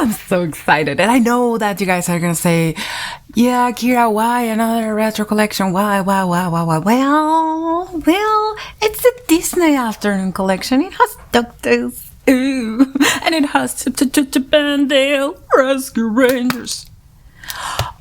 I'm so excited. And I know that you guys are going to say, yeah, Kira, why another retro collection? Why? Well, it's a Disney afternoon collection. It has DuckTales. Ooh. And it has Bandale Rescue Rangers.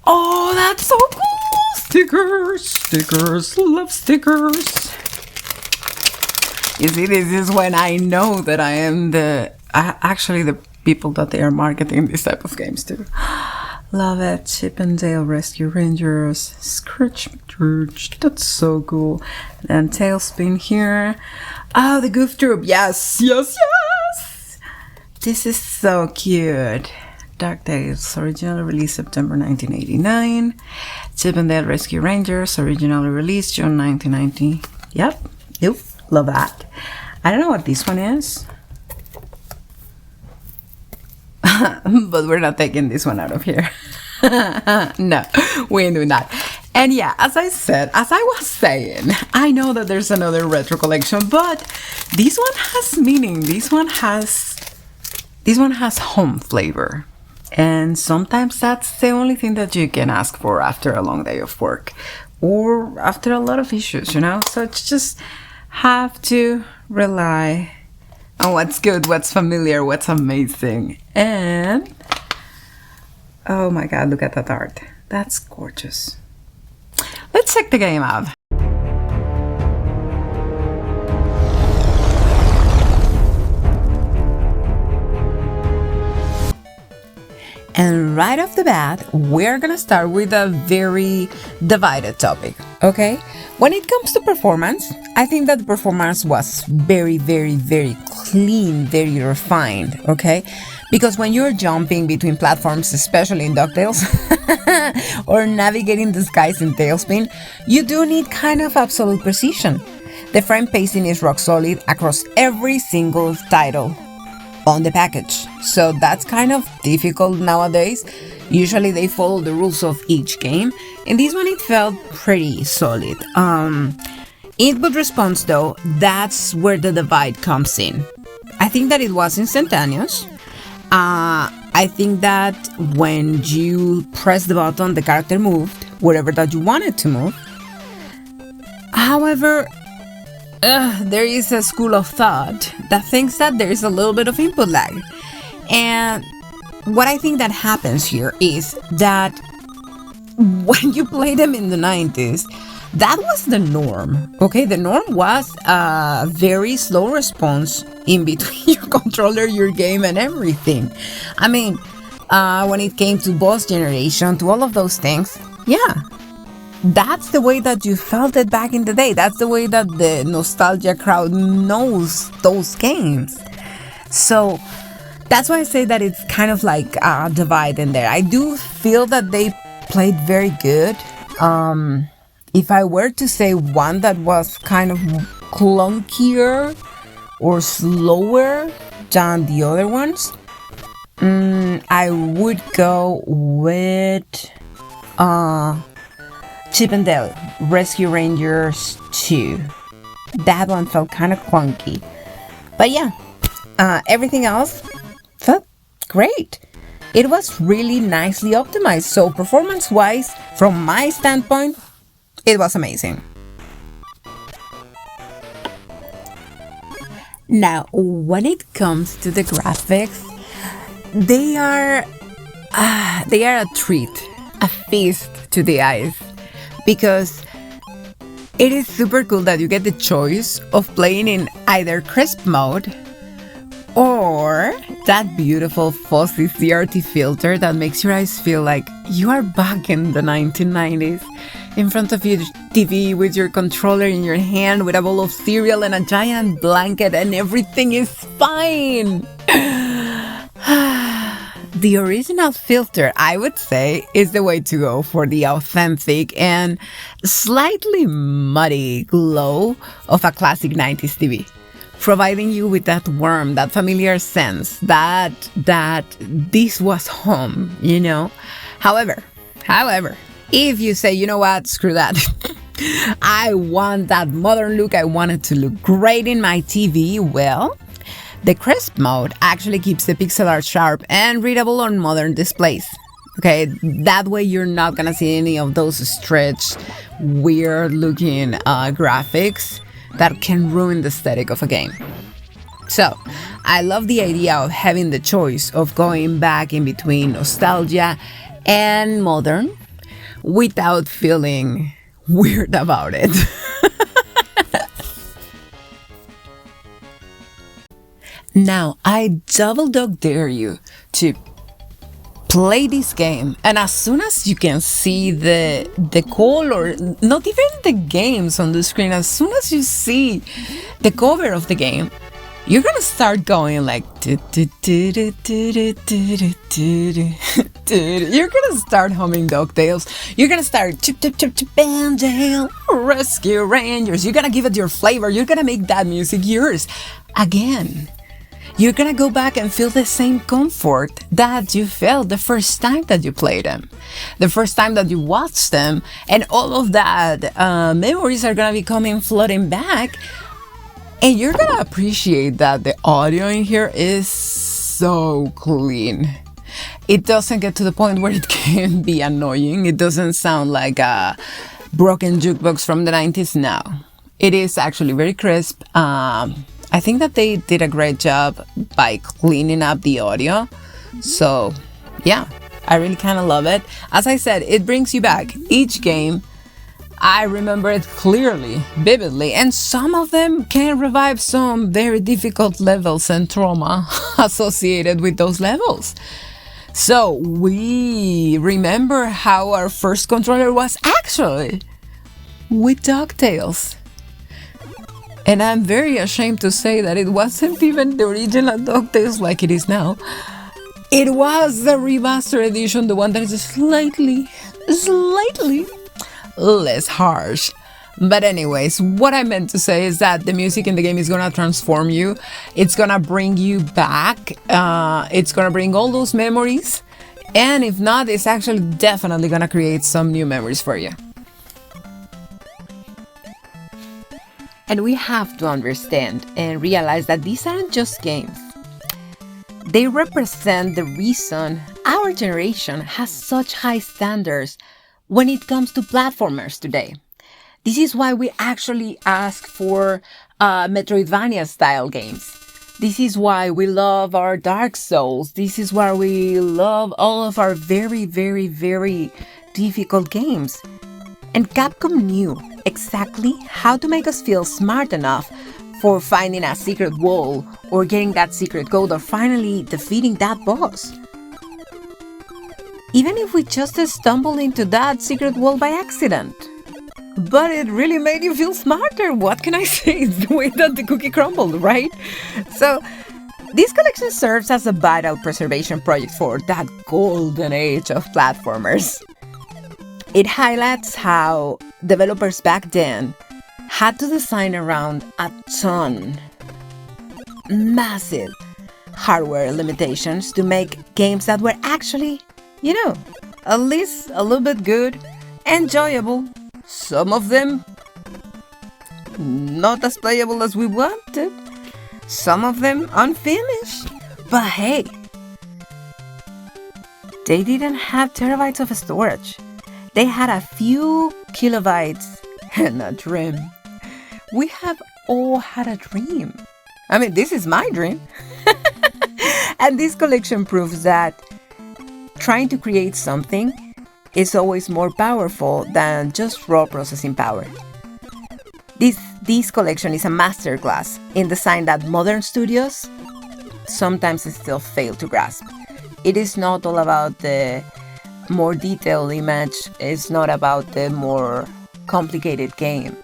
Oh, that's so cool. Stickers, love stickers. You see, this is when I know that I am actually the people that they are marketing these type of games to. Love it. Chip and Dale Rescue Rangers. Scratch Church. That's so cool. And TaleSpin here. Oh, the Goof Troop. Yes. This is so cute. DuckTales, originally released September 1989. Chip and Dale Rescue Rangers, originally released June 1990. Yep. Love that. I don't know what this one is. But we're not taking this one out of here. No, we ain't doing that. And yeah, as I was saying, I know that there's another retro collection, but this one has meaning. This one has home flavor. And sometimes that's the only thing that you can ask for after a long day of work or after a lot of issues, So it's just have to rely on what's good, what's familiar, what's amazing. And oh my god, look at that art. That's gorgeous. Let's check the game out. And right off the bat, we're gonna start with a very divided topic, okay? When it comes to performance, I think that the performance was very, very, very clean, very refined, okay? Because when you're jumping between platforms, especially in DuckTales, or navigating the skies in TaleSpin, you do need kind of absolute precision. The frame pacing is rock solid across every single title on the package. So that's kind of difficult nowadays. Usually they follow the rules of each game. In this one it felt pretty solid. Input response though, that's where the divide comes in. I think that it was instantaneous. I think that when you press the button, the character moved wherever that you wanted to move. However, there is a school of thought that thinks that there is a little bit of input lag. And what I think that happens here is that when you play them in the 90s, that was the norm, okay? The norm was a very slow response in between your controller, your game, and everything. I mean, when it came to boss generation, to all of those things, yeah. That's the way that you felt it back in the day. That's the way that the nostalgia crowd knows those games. So that's why I say that it's kind of like a divide in there. I do feel that they played very good. If I were to say one that was kind of clunkier or slower than the other ones, I would go with Chip and Dale Rescue Rangers 2. That one felt kind of clunky. But yeah, everything else felt great. It was really nicely optimized. So performance-wise, from my standpoint, it was amazing. Now, when it comes to the graphics, they are a treat, a feast to the eyes. Because it is super cool that you get the choice of playing in either crisp mode or that beautiful fuzzy CRT filter that makes your eyes feel like you are back in the 1990s in front of your TV with your controller in your hand with a bowl of cereal and a giant blanket and everything is fine. The original filter, I would say, is the way to go for the authentic and slightly muddy glow of a classic 90s TV, providing you with that warm, that familiar sense that this was home, However, if you say, you know what, screw that, I want that modern look, I want it to look great in my TV, well, The crisp mode actually keeps the pixel art sharp and readable on modern displays. Okay, that way you're not gonna see any of those stretched, weird-looking graphics that can ruin the aesthetic of a game. So, I love the idea of having the choice of going back in between nostalgia and modern without feeling weird about it. Now, I double dog dare you to play this game, and as soon as you can see the color, not even the games on the screen, as soon as you see the cover of the game, you're gonna start going like you're gonna start humming DuckTales. You're gonna start chip chip chip chip band jail, rescue rangers. You're gonna give it your flavor. You're gonna make that music yours again. You're gonna go back and feel the same comfort that you felt the first time that you played them, the first time that you watched them, and all of that memories are gonna be coming flooding back. And you're gonna appreciate that the audio in here is so clean. It doesn't get to the point where it can be annoying. It doesn't sound like a broken jukebox from the 90s now. It is actually very crisp. I think that they did a great job by cleaning up the audio. So, yeah, I really kind of love it. As I said, it brings you back. Each game, I remember it clearly, vividly, and some of them can revive some very difficult levels and trauma associated with those levels. So, we remember how our first controller was actually with DuckTales. And I'm very ashamed to say that it wasn't even the original DuckTales like it is now. It was the remaster edition, the one that is slightly less harsh. But anyways, what I meant to say is that the music in the game is gonna transform you. It's gonna bring you back. It's gonna bring all those memories. And if not, it's actually definitely gonna create some new memories for you. And we have to understand and realize that these aren't just games. They represent the reason our generation has such high standards when it comes to platformers today. This is why we actually ask for Metroidvania style games. This is why we love our Dark Souls. This is why we love all of our very, very, very difficult games. And Capcom knew exactly how to make us feel smart enough for finding a secret wall or getting that secret code or finally defeating that boss. Even if we just stumbled into that secret wall by accident. But it really made you feel smarter. What can I say? It's the way that the cookie crumbled, right? So, this collection serves as a vital preservation project for that golden age of platformers. It highlights how developers back then had to design around a ton, massive hardware limitations to make games that were actually, at least a little bit good, enjoyable. Some of them not as playable as we wanted. Some of them unfinished. But hey, they didn't have terabytes of storage. They had a few kilobytes and a dream. We have all had a dream. I mean, this is my dream. And this collection proves that trying to create something is always more powerful than just raw processing power. This collection is a masterclass in design that modern studios sometimes still fail to grasp. It is not all about the more detailed image, it's not about the more complicated game.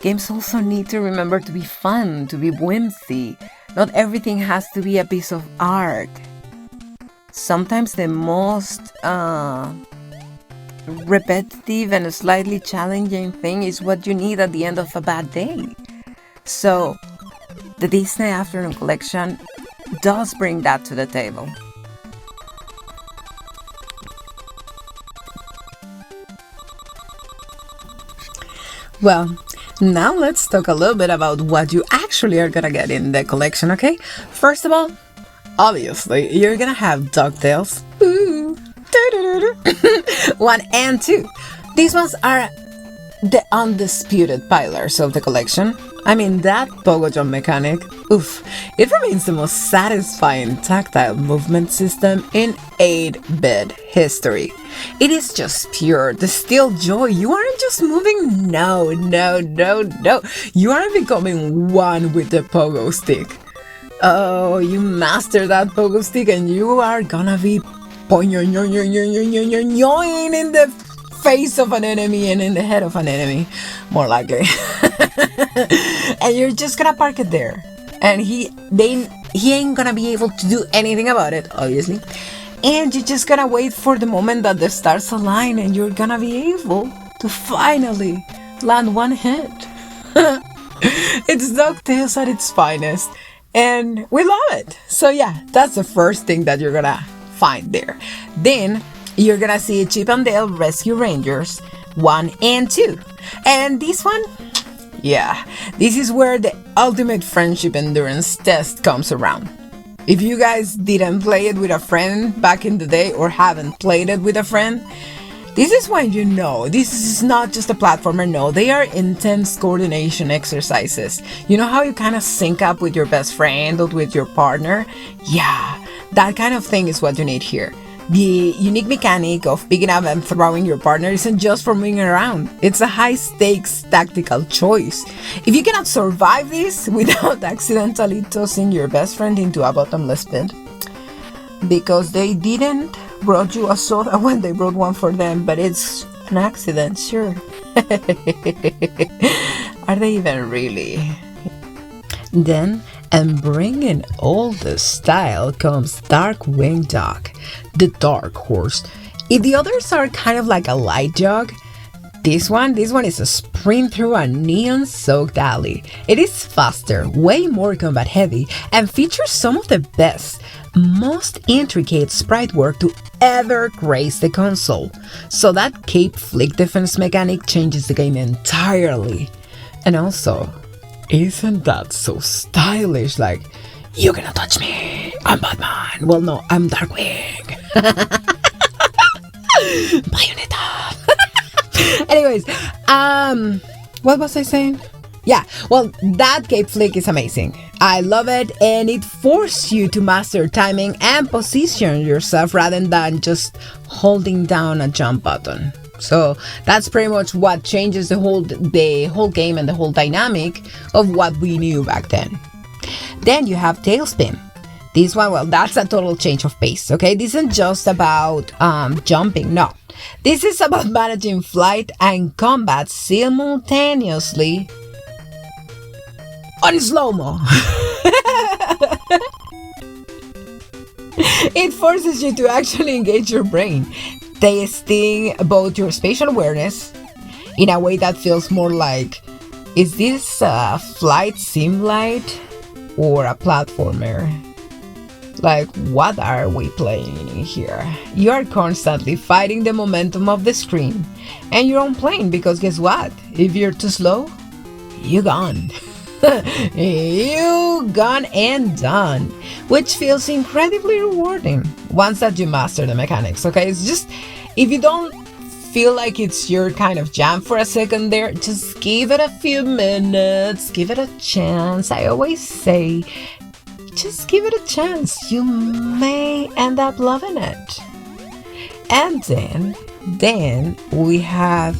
Games also need to remember to be fun, to be whimsy. Not everything has to be a piece of art. Sometimes the most repetitive and slightly challenging thing is what you need at the end of a bad day. So, the Disney Afternoon Collection does bring that to the table. Well, Now let's talk a little bit about what you actually are gonna get in the collection, okay? First of all, obviously, you're gonna have DuckTales. Ooh. 1 and 2. These ones are the undisputed pillars of the collection. I mean, that pogo jump mechanic, oof, it remains the most satisfying tactile movement system in 8-bit history. It is just pure, distilled joy. You aren't just moving, no. You are becoming one with the pogo stick. Oh, you master that pogo stick and you are gonna be in the face of an enemy and in the head of an enemy, more likely. And you're just gonna park it there, and he ain't gonna be able to do anything about it, obviously. And you're just gonna wait for the moment that the stars align, and you're gonna be able to finally land one hit. It's DuckTales at its finest, and we love it. So yeah, that's the first thing that you're gonna find there. Then you're gonna see Chip and Dale Rescue Rangers 1 and 2. And this one, yeah, this is where the ultimate friendship endurance test comes around. If you guys didn't play it with a friend back in the day or haven't played it with a friend, this is when you know this is not just a platformer, no, they are intense coordination exercises. You know how you kind of sync up with your best friend or with your partner? Yeah, that kind of thing is what you need here. The unique mechanic of picking up and throwing your partner isn't just for moving around. It's a high-stakes tactical choice. If you cannot survive this without accidentally tossing your best friend into a bottomless pit, because they didn't brought you a soda when they brought one for them, but it's an accident, sure. Are they even really? Then, and bringing all the style comes Darkwing Duck, the dark horse. If the others are kind of like a light jog, this one is a sprint through a neon-soaked alley. It is faster, way more combat heavy, and features some of the best, most intricate sprite work to ever grace the console. So that cape flick defense mechanic changes the game entirely. And also, isn't that so stylish? Like, you cannot touch me, I'm Batman. Well, no, I'm Darkwing. Bayonetta. Anyways, what was I saying? Yeah, well, that cape flick is amazing. I love it, and it forces you to master timing and position yourself rather than just holding down a jump button. So that's pretty much what changes the whole game and the whole dynamic of what we knew back then. Then you have TaleSpin. This one, well, that's a total change of pace, okay? This isn't just about jumping, no. This is about managing flight and combat simultaneously on slow-mo. It forces you to actually engage your brain, testing both your spatial awareness in a way that feels more like, is this a flight sim light or a platformer? Like, what are we playing here? You are constantly fighting the momentum of the screen and your own plane, because guess what? If you're too slow, you're gone. You gone and done, which feels incredibly rewarding once that you master the mechanics, okay? It's just, if you don't feel like it's your kind of jam for a second there, just give it a few minutes, give it a chance. I always say, just give it a chance. You may end up loving it. And then we have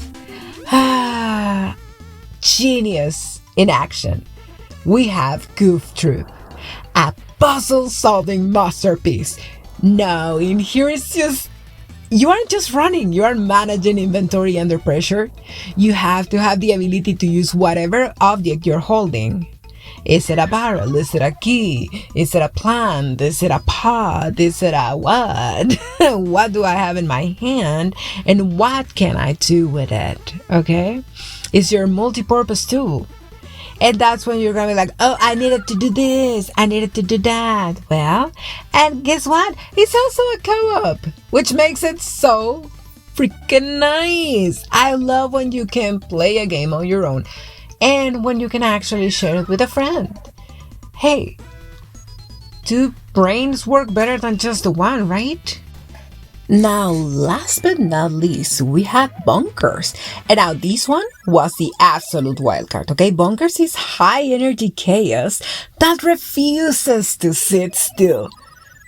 genius in action. We have Goof Troop, a puzzle-solving masterpiece. Now, in here it's just, you aren't just running, you are managing inventory under pressure. You have to have the ability to use whatever object you're holding. Is it a barrel? Is it a key? Is it a plant? Is it a pot? Is it a what? What do I have in my hand? And what can I do with it? Okay? It's your multi-purpose tool. And that's when you're gonna be like, oh, I needed to do this, I needed to do that. Well, and guess what? It's also a co-op, which makes it so freaking nice. I love when you can play a game on your own. and when you can actually share it with a friend. Hey, two brains work better than just the one, right? Now, last but not least, we had Bunkers. And now this one was the absolute wildcard, okay? Bunkers is high energy chaos that refuses to sit still.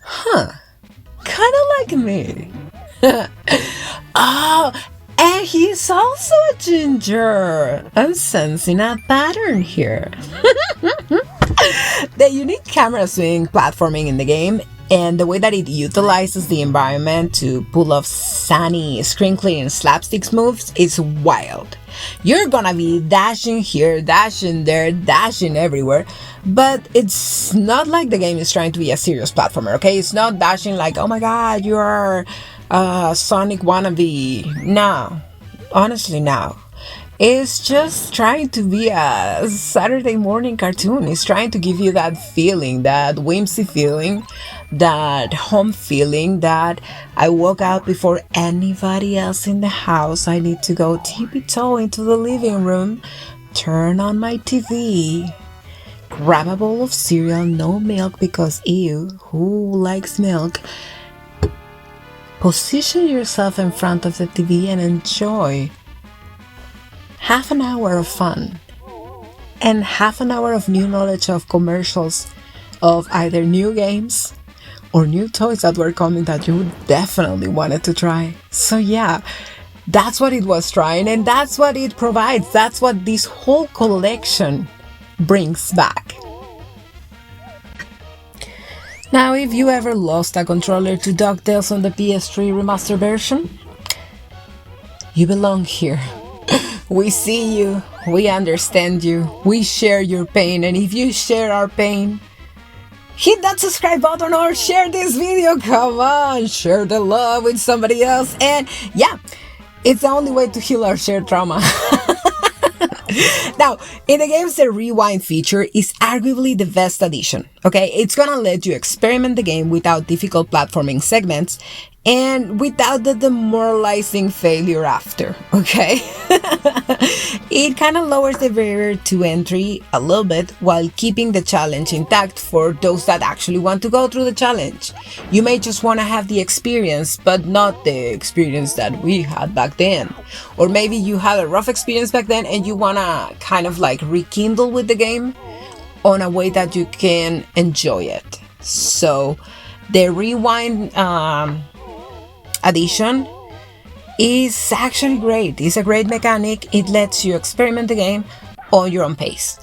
Huh, kinda like me. Oh, and he's also a ginger. I'm sensing a pattern here. The unique camera swing platforming in the game and the way that it utilizes the environment to pull off sunny, scrinkly, and slapsticks moves is wild. You're gonna be dashing here, dashing there, dashing everywhere, but it's not like the game is trying to be a serious platformer, okay? It's not dashing like, oh my god, you are a Sonic wannabe. No, honestly, no. It's just trying to be a Saturday morning cartoon. It's trying to give you that feeling, that whimsy feeling, that home feeling that I woke out before anybody else in the house. I need to go tippy-toe into the living room, turn on my TV, grab a bowl of cereal, no milk because ew, who likes milk? Position yourself in front of the TV and enjoy half an hour of fun and half an hour of new knowledge of commercials of either new games or new toys that were coming that you definitely wanted to try. So yeah, that's what it was trying, and that's what it provides. That's what this whole collection brings back. Now, if you ever lost a controller to DuckTales on the PS3 remaster version, you belong here. We see you, we understand you, we share your pain, and if you share our pain, hit that subscribe button or share this video. Come on, share the love with somebody else. And yeah, it's the only way to heal our shared trauma. Now, in the games, the rewind feature is arguably the best addition, okay? It's gonna let you experiment the game without difficult platforming segments and without the demoralizing failure after, okay? It kind of lowers the barrier to entry a little bit while keeping the challenge intact for those that actually want to go through the challenge. You may just want to have the experience, but not the experience that we had back then. Or maybe you had a rough experience back then and you want to kind of like rekindle with the game on a way that you can enjoy it. So the rewind addition is actually great. It's a great mechanic. It lets you experiment the game on your own pace.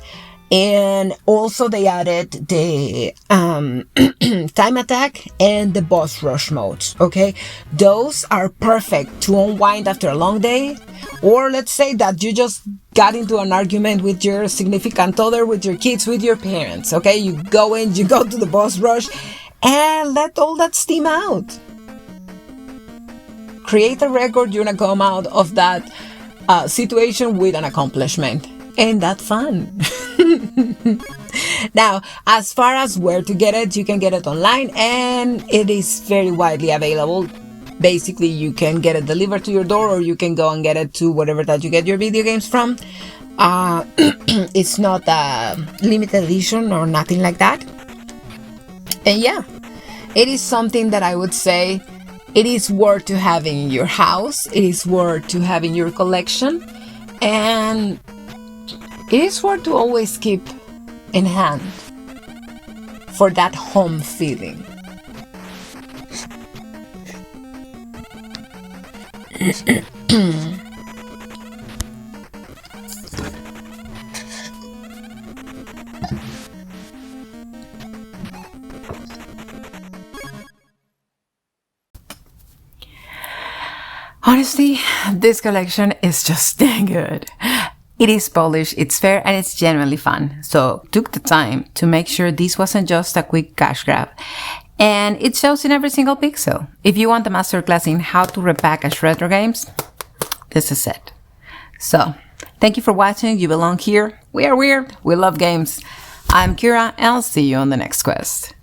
And also they added the time attack and the boss rush modes, okay? Those are perfect to unwind after a long day, or let's say that you just got into an argument with your significant other, with your kids, with your parents, okay? You go in, you go to the boss rush and let all that steam out. Create a record, you're gonna come out of that situation with an accomplishment. Ain't that fun? Now, as far as where to get it, you can get it online and it is very widely available. Basically, you can get it delivered to your door or you can go and get it to whatever that you get your video games from. It's not a limited edition or nothing like that. And yeah, it is something that I would say it is worth to have in your house. It is worth to have in your collection. And it is worth to always keep in hand for that home feeling. Honestly, this collection is just dang good. It is polished, it's fair, and it's genuinely fun. So took the time to make sure this wasn't just a quick cash grab. And it shows in every single pixel. If you want a masterclass in how to repackage retro games, this is it. So, thank you for watching. You belong here. We are weird. We love games. I'm Kira, and I'll see you on the next quest.